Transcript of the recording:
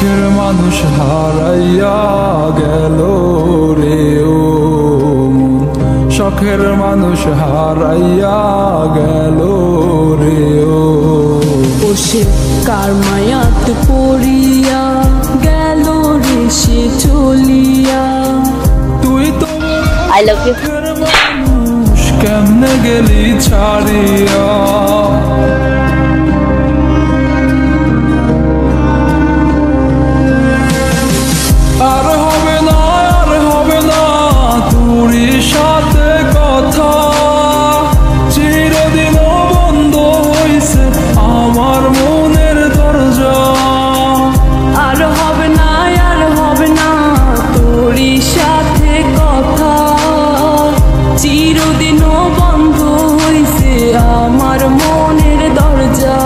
শখের মানুষ হারাইয়া গেল রে ও মন, শখের মানুষ হারাইয়া গেল রে ও। সে কার মায়াত পড়িয়া গেল রে সে চলিয়া। তুই তো আই লাভ ইউ। মানুষ কেমনে গেলি ছাড়িয়া। আর হবে না, আর হবে না তোরই সাথে কথা, চিরদিন বন্ধ হইছে আমার মনের দরজা। আর হবে না, আর হবে না তোরই সাথে কথা, চিরদিনও বন্ধ হইছে আমার মনের দরজা।